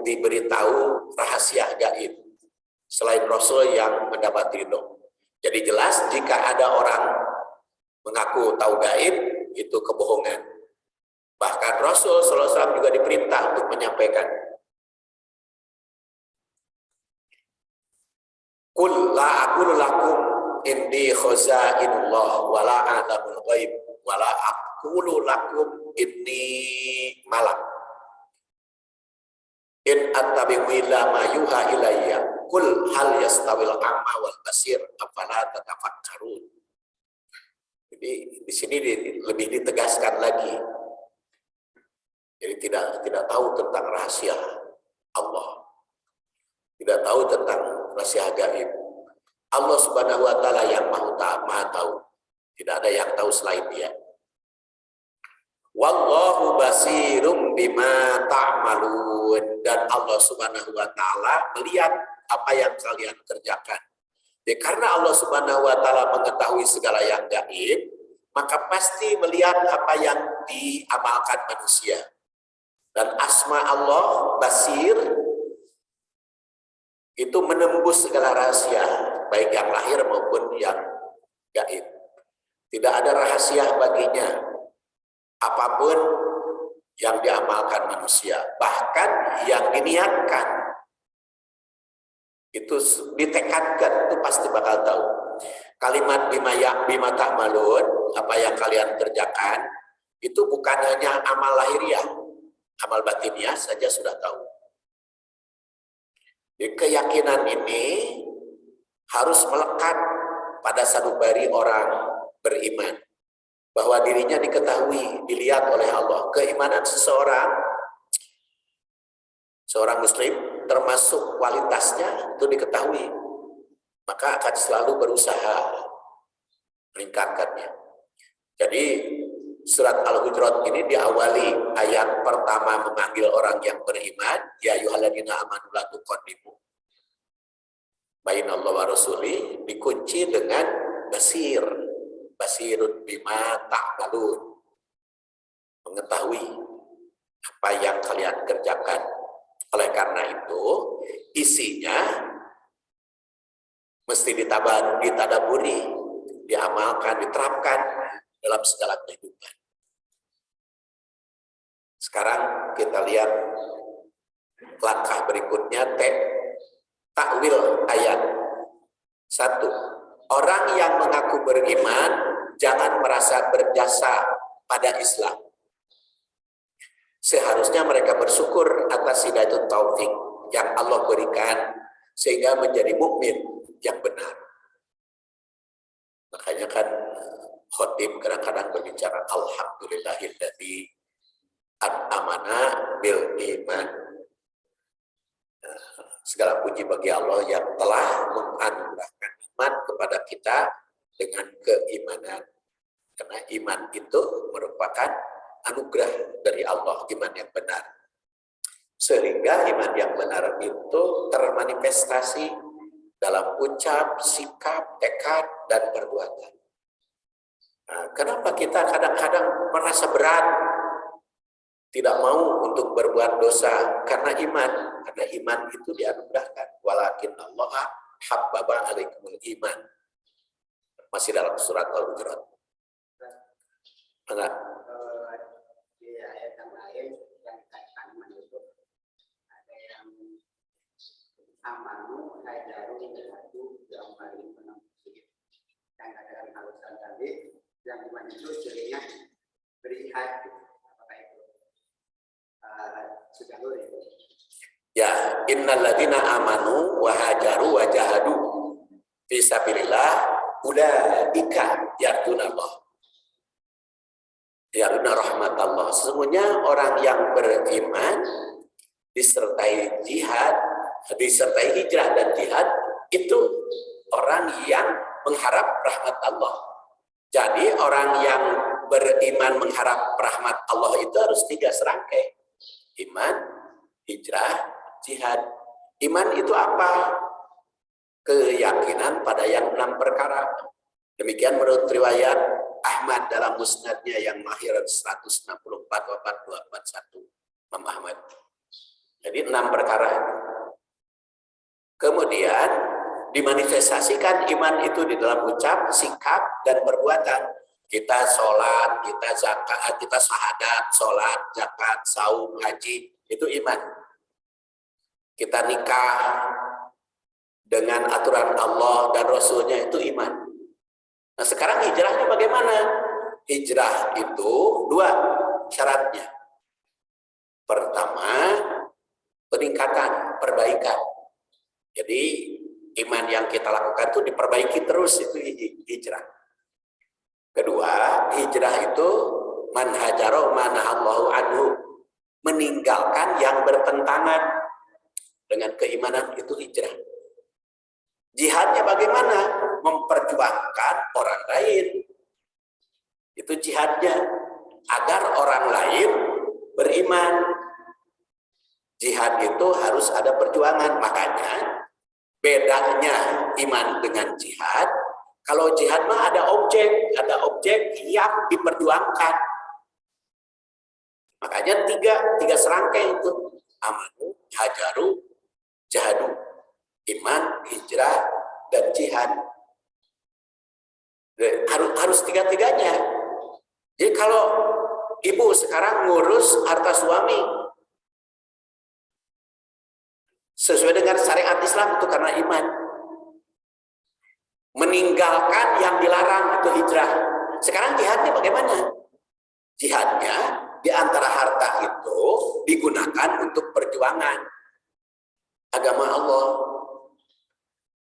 diberitahu rahasia gaib selain Rasul yang mendapat ridho. Jadi jelas jika ada orang mengaku tahu gaib, itu kebohongan. Bahkan Rasul sallallahu alaihi wasallam juga diperintah untuk menyampaikan. Qul la aqulu lakum indi khazainullah wa la a'lamul ghaib wa la aqulu lakum inni malak. In attabi'u illa ma yuha ilayya. Qul hal yastawil a'ma wal basir afala tatafakkarun. Jadi di sini lebih ditegaskan lagi. Jadi tidak tahu tentang rahasia Allah. Tidak tahu tentang rahasia gaib. Allah Subhanahu wa taala yang Maha tahu. Tidak ada yang tahu selain Dia. Wallahu basirum bima ta'malun, dan Allah Subhanahu wa taala melihat apa yang kalian kerjakan. karena Allah Subhanahu wa taala mengetahui segala yang gaib, maka pasti melihat apa yang diamalkan manusia. Dan asma Allah Basir itu menembus segala rahasia, baik yang lahir maupun yang gaib. Tidak ada rahasia baginya apapun yang diamalkan manusia, bahkan yang diniatkan itu ditekadkan, itu pasti bakal tahu. Kalimat bima ta'malun, apa yang kalian kerjakan, itu bukan hanya amal lahiriah, amal batiniah saja sudah tahu. Jadi keyakinan ini harus melekat pada sanubari orang beriman, bahwa dirinya diketahui, dilihat oleh Allah. Keimanan seorang muslim termasuk kualitasnya itu diketahui, maka akan selalu berusaha meningkatkannya. Jadi surat Al-Hujurat ini diawali ayat pertama memanggil orang yang beriman, ya ayyuhalladzina amanu la tuqaddimu bainallahi wa rasuli, dikunci dengan basir, basirun bima ta'malun, mengetahui apa yang kalian kerjakan. Oleh karena itu, isinya mesti ditadaburi, diamalkan, diterapkan dalam segala kehidupan. Sekarang kita lihat langkah berikutnya, takwil ayat. 1. Orang yang mengaku beriman jangan merasa berjasa pada Islam. Seharusnya mereka bersyukur atas hidayah taufik yang Allah berikan sehingga menjadi mukmin yang benar. Makanya kan khotib kadang-kadang berbicara alhamdulillahilladzi an'amana bil iman. Segala puji bagi Allah yang telah menganugerahkan iman kepada kita dengan keimanan. Karena iman itu merupakan anugerah dari Allah, iman yang benar. Sehingga iman yang benar itu termanifestasi dalam ucap, sikap, tekad, dan perbuatan. Nah, kenapa kita kadang-kadang merasa berat, tidak mau untuk berbuat dosa? Karena iman itu dianugerahkan. Walakin Allah habbaba alaikumul iman. Masih dalam surat Al-Hujurat. Enggak? Di ayat yang lain yang dikatakan iman itu ada yang amanu hajaru jahadu yang paling menempati. Yang katakan halusan tadi, yang iman itu seringnya berjihad. Apakah itu sudah boleh? Ya, innalladzina amanu wa hajaru wa jahadu fi sabilillah ulaika yarjunallah. Yarjuna rahmatallah. Sesungguhnya orang yang beriman disertai jihad, disertai hijrah dan jihad, itu orang yang mengharap rahmat Allah. Jadi orang yang beriman mengharap rahmat Allah itu harus 3 serangkai. Iman, hijrah, jihad. Iman itu apa? Keyakinan pada yang 6 perkara. Demikian menurut riwayat Ahmad dalam musnadnya yang mahir 164 wafat 241 Imam Ahmad. Jadi 6 perkara. Kemudian dimanifestasikan iman itu di dalam ucap, sikap, dan perbuatan. Kita sholat, kita zakat, kita syahadat, sholat, zakat, saum, haji, itu iman. Kita nikah dengan aturan Allah dan Rasulnya, itu iman. Nah sekarang hijrahnya bagaimana? Hijrah itu 2 syaratnya. Pertama, peningkatan, perbaikan. Jadi iman yang kita lakukan itu diperbaiki terus, itu hijrah. Kedua, hijrah itu man hajara manahallahu anhu, meninggalkan yang bertentangan dengan keimanan, itu hijrah. Jihadnya bagaimana? Memperjuangkan orang lain. Itu jihadnya, agar orang lain beriman. Jihad itu harus ada perjuangan. Makanya bedanya iman dengan jihad. Kalau jihad mah ada objek yang diperjuangkan. Makanya tiga serangkai itu: amanu, hajaru, jahadu. Iman, hijrah, dan jihad. Harus tiga-tiganya. Jadi kalau ibu sekarang ngurus harta suami sesuai dengan syariat Islam, itu karena iman. Meninggalkan yang dilarang itu hijrah. Sekarang jihadnya bagaimana? Jihadnya di antara harta itu digunakan untuk perjuangan agama Allah.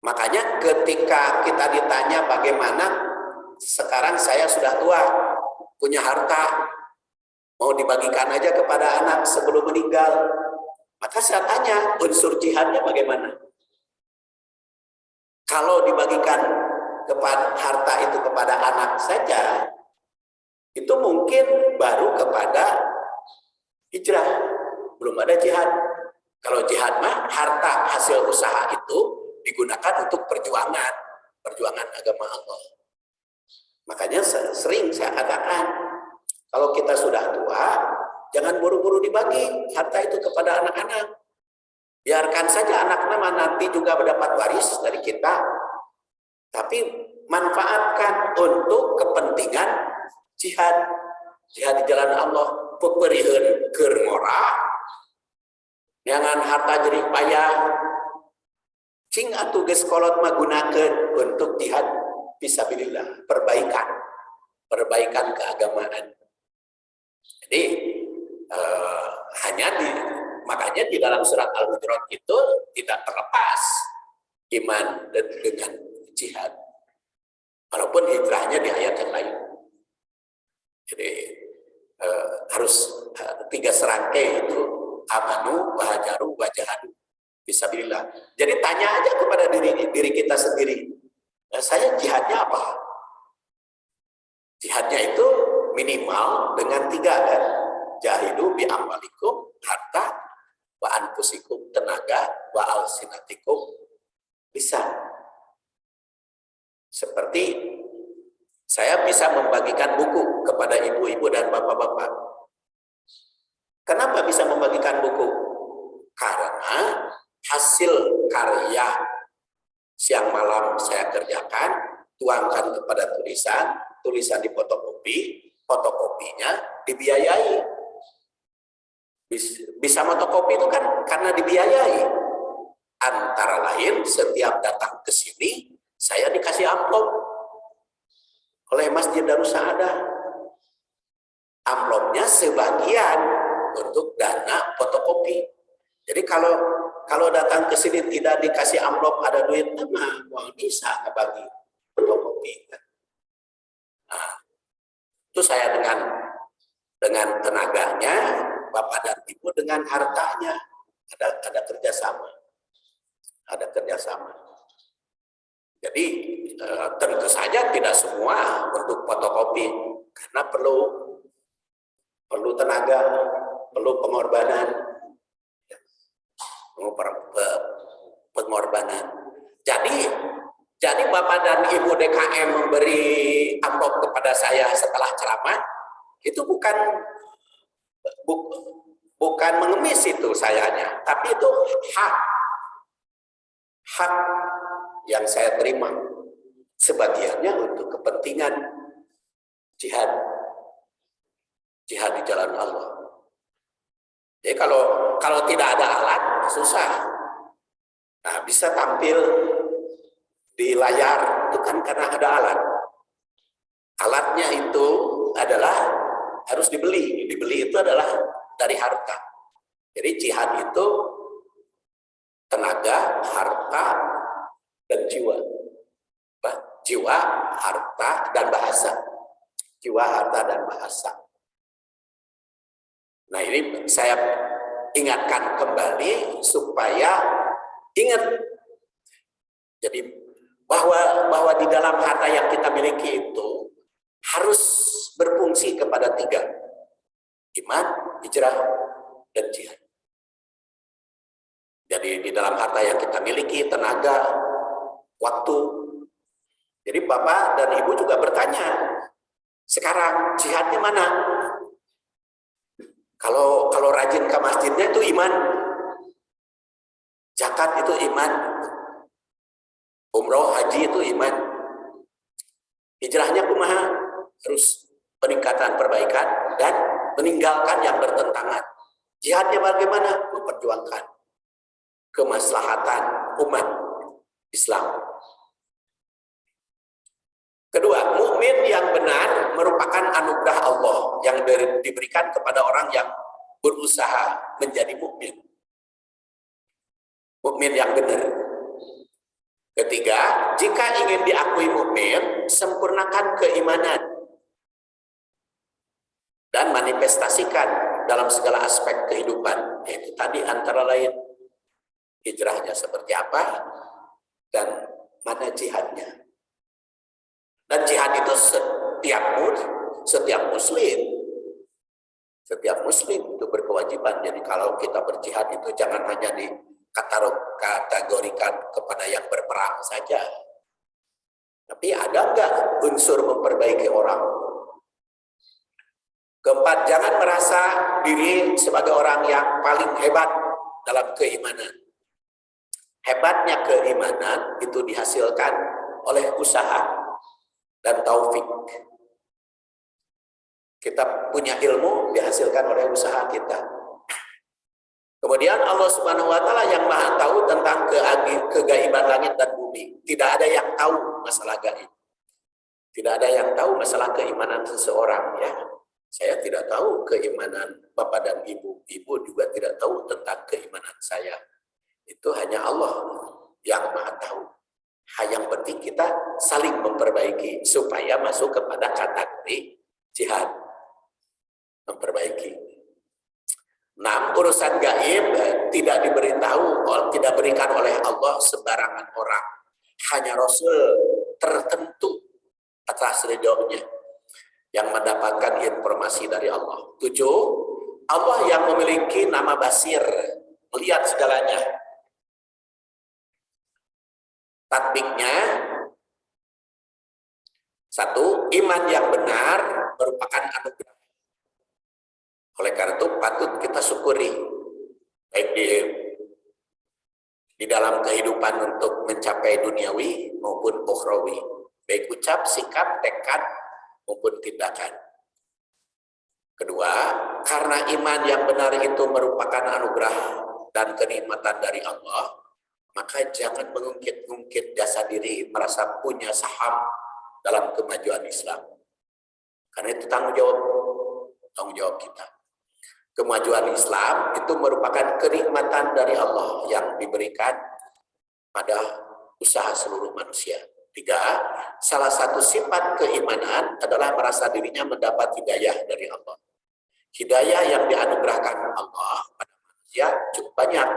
Makanya ketika kita ditanya bagaimana sekarang saya sudah tua, punya harta, mau dibagikan aja kepada anak sebelum meninggal, maka saya tanya unsur jihadnya bagaimana? Kalau dibagikan kepada harta itu kepada anak saja, itu mungkin baru kepada hijrah, belum ada jihad. Kalau jihad mah harta hasil usaha itu digunakan untuk perjuangan agama Allah. Makanya sering saya katakan, kalau kita sudah tua, jangan buru-buru dibagi harta itu kepada anak-anak. Biarkan saja anak-anak nanti juga mendapat waris dari kita, tapi manfaatkan untuk kepentingan jihad di jalan Allah. Peperiheun keur ngora, jangan harta jerih payah, cing atuh geus kolot mah gunakeun untuk jihad fisabilillah, perbaikan keagamaan. Jadi makanya di dalam surat Al-Hujurat itu tidak terlepas iman dengan jihad, walaupun hijrahnya di ayat yang lain. Jadi harus tiga serangkai itu: amanu, wahajaru, wajahadu, fisabilillah. Jadi tanya aja kepada diri kita sendiri, saya jihadnya apa? Jihadnya itu minimal dengan tiga kan? Jahidu bi amwalikum, harta, wa anfusikum, tenaga, wa alsinatikum, bisa. Seperti saya bisa membagikan buku kepada ibu-ibu dan bapak-bapak. Kenapa bisa membagikan buku? Karena hasil karya siang malam saya kerjakan, tuangkan kepada tulisan difotokopi, fotokopinya dibiayai. Bisa fotokopi itu kan karena dibiayai. Antara lain setiap datang ke sini saya dikasih amplop oleh Masjid Darus Saadah. Amplopnya sebagian untuk dana fotokopi. Jadi kalau datang ke sini tidak dikasih amplop ada duit, mah bisa ngebagi fotokopi. Nah, itu saya dengan tenaganya, Bapak dan Ibu dengan hartanya ada kerjasama, Jadi tentu saja tidak semua untuk fotokopi, karena perlu tenaga, perlu pengorbanan, Jadi Bapak dan Ibu DKM memberi amplop kepada saya setelah ceramah, itu bukan mengemis itu sayanya, tapi itu hak yang saya terima, sebagiannya untuk kepentingan jihad di jalan Allah. Jadi kalau tidak ada alat susah. Nah, bisa tampil di layar itu kan karena ada alat. Alatnya itu adalah harus dibeli. Dibeli itu adalah dari harta. Jadi jihad itu tenaga, harta, dan jiwa. Jiwa, harta, dan bahasa. Jiwa, harta, dan bahasa. Nah, ini saya ingatkan kembali supaya ingat. Jadi bahwa di dalam harta yang kita miliki itu harus berfungsi kepada tiga: iman, hijrah, dan jihad. Jadi di dalam harta yang kita miliki, tenaga, waktu. Jadi Bapak dan Ibu juga bertanya, sekarang jihadnya mana? Kalau rajin ke masjidnya itu iman, zakat itu iman, umroh haji itu iman. Hijrahnya kumaha? Harus peningkatan perbaikan dan meninggalkan yang bertentangan. Jihadnya bagaimana? Memperjuangkan kemaslahatan umat Islam. Kedua, mukmin yang benar merupakan anugerah Allah yang diberikan kepada orang yang berusaha menjadi mukmin. Mukmin yang benar. Ketiga, jika ingin diakui mukmin, sempurnakan keimanan dan manifestasikan dalam segala aspek kehidupan. Yaitu tadi antara lain hijrahnya seperti apa dan mana jihadnya. Dan jihad itu setiap muslim itu berkewajiban. Jadi kalau kita berjihad itu jangan hanya dikategorikan kepada yang berperang saja. Tapi ada enggak unsur memperbaiki orang? Keempat, jangan merasa diri sebagai orang yang paling hebat dalam keimanan. Hebatnya keimanan itu dihasilkan oleh usaha dan taufik. Kita punya ilmu dihasilkan oleh usaha kita. Kemudian Allah Subhanahu wa taala yang Maha tahu tentang kegaiban langit dan bumi. Tidak ada yang tahu masalah gaib. Tidak ada yang tahu masalah keimanan seseorang, ya. Saya tidak tahu keimanan Bapak dan Ibu. Ibu juga tidak tahu tentang keimanan saya. Itu hanya Allah yang Maha tahu. Yang penting kita saling memperbaiki supaya masuk kepada kategori jihad. Memperbaiki. 6. Urusan gaib tidak tidak berikan oleh Allah sembarangan orang. Hanya Rasul tertentu atas ridhonya yang mendapatkan informasi dari Allah. 7. Allah yang memiliki nama Basir, melihat segalanya. Tatbiknya, 1. Iman yang benar merupakan anugerah. Oleh karena itu patut kita syukuri, baik di dalam kehidupan untuk mencapai duniawi maupun ukhrawi, baik ucap, sikap, tekad maupun tindakan. Kedua, karena iman yang benar itu merupakan anugerah dan kenikmatan dari Allah, maka jangan mengungkit-ungkit jasa diri merasa punya saham dalam kemajuan Islam. Karena itu tanggung jawab kita. Kemajuan Islam itu merupakan kenikmatan dari Allah yang diberikan pada usaha seluruh manusia. 3. Salah satu sifat keimanan adalah merasa dirinya mendapat hidayah dari Allah. Hidayah yang dianugerahkan Allah pada manusia cukup banyak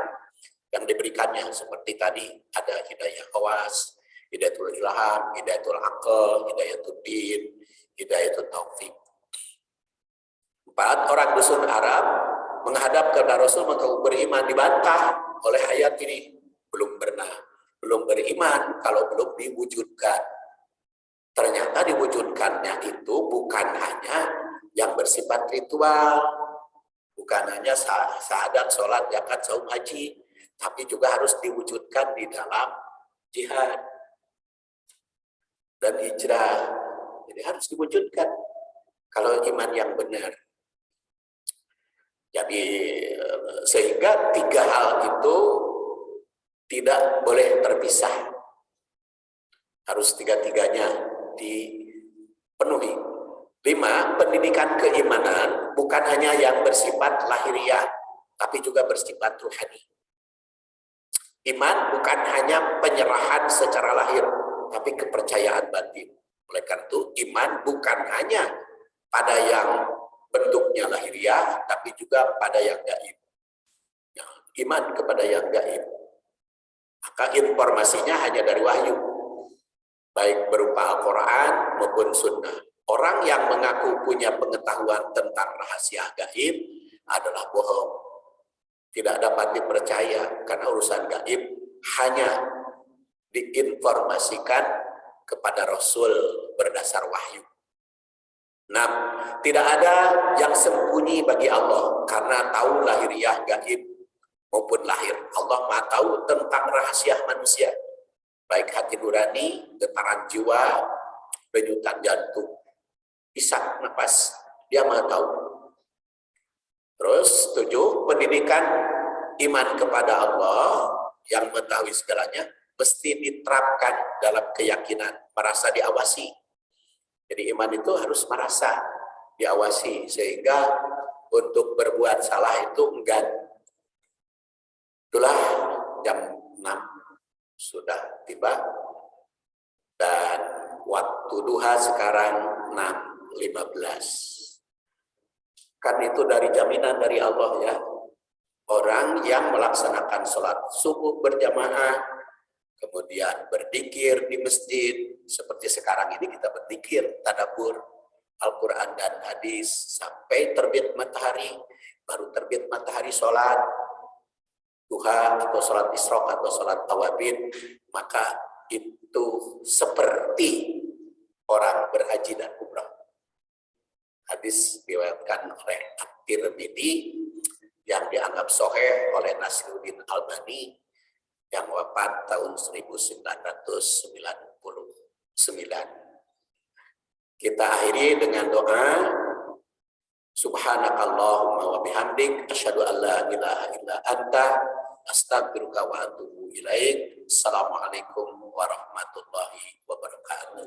yang diberikannya, seperti tadi ada hidayah khawas, hidayatul ilham, hidayatul aql, hidayatul din, hidayatul taufik. 4. Orang dusun Arab menghadap kepada Rasul mengaku beriman, dibantah oleh ayat ini, belum beriman kalau belum diwujudkan. Ternyata diwujudkannya itu bukan hanya yang bersifat ritual, bukan hanya syahadat, sholat, zakat, saum, haji, tapi juga harus diwujudkan di dalam jihad dan hijrah. Jadi harus diwujudkan kalau iman yang benar. Jadi sehingga 3 hal itu tidak boleh terpisah. Harus 3-tiganya dipenuhi. 5. Pendidikan keimanan bukan hanya yang bersifat lahiriah, tapi juga bersifat ruhani. Iman bukan hanya penyerahan secara lahir, tapi kepercayaan batin. Oleh karena itu, iman bukan hanya pada yang bentuknya lahiriah, tapi juga pada yang gaib. Ya, iman kepada yang gaib. Maka informasinya hanya dari wahyu, baik berupa Al-Quran maupun Sunnah. Orang yang mengaku punya pengetahuan tentang rahasia gaib adalah bohong. Tidak dapat dipercaya, karena urusan gaib hanya diinformasikan kepada Rasul berdasar wahyu. Nah, tidak ada yang sembunyi bagi Allah karena tahu lahiriah gaib maupun lahir. Allah Maha tahu tentang rahasia manusia, baik hati nurani, getaran jiwa, denyutan jantung, isak nafas, Dia Maha tahu. Terus 7, pendidikan iman kepada Allah yang mengetahui segalanya mesti diterapkan dalam keyakinan, merasa diawasi. Jadi iman itu harus merasa diawasi sehingga untuk berbuat salah itu enggan. Itulah jam 6 sudah tiba dan waktu duha sekarang 6.15. Kan itu dari jaminan dari Allah ya. Orang yang melaksanakan sholat subuh berjamaah, kemudian berzikir di masjid, seperti sekarang ini kita berzikir, tadabbur Al-Quran dan hadis sampai terbit matahari, baru terbit matahari sholat duha atau sholat isyraq atau sholat tawabin, maka itu seperti orang berhaji dan umrah. Hadis diriwayatkan oleh At-Tirmidzi yang dianggap sahih oleh Nasiruddin Albani yang wafat tahun 1999. Kita akhiri dengan doa. Subhanakallahumma wa bihamdik asyhadu an la ilaha illa anta astaghfiruka wa atubu ilaik. Assalamualaikum warahmatullahi wabarakatuh.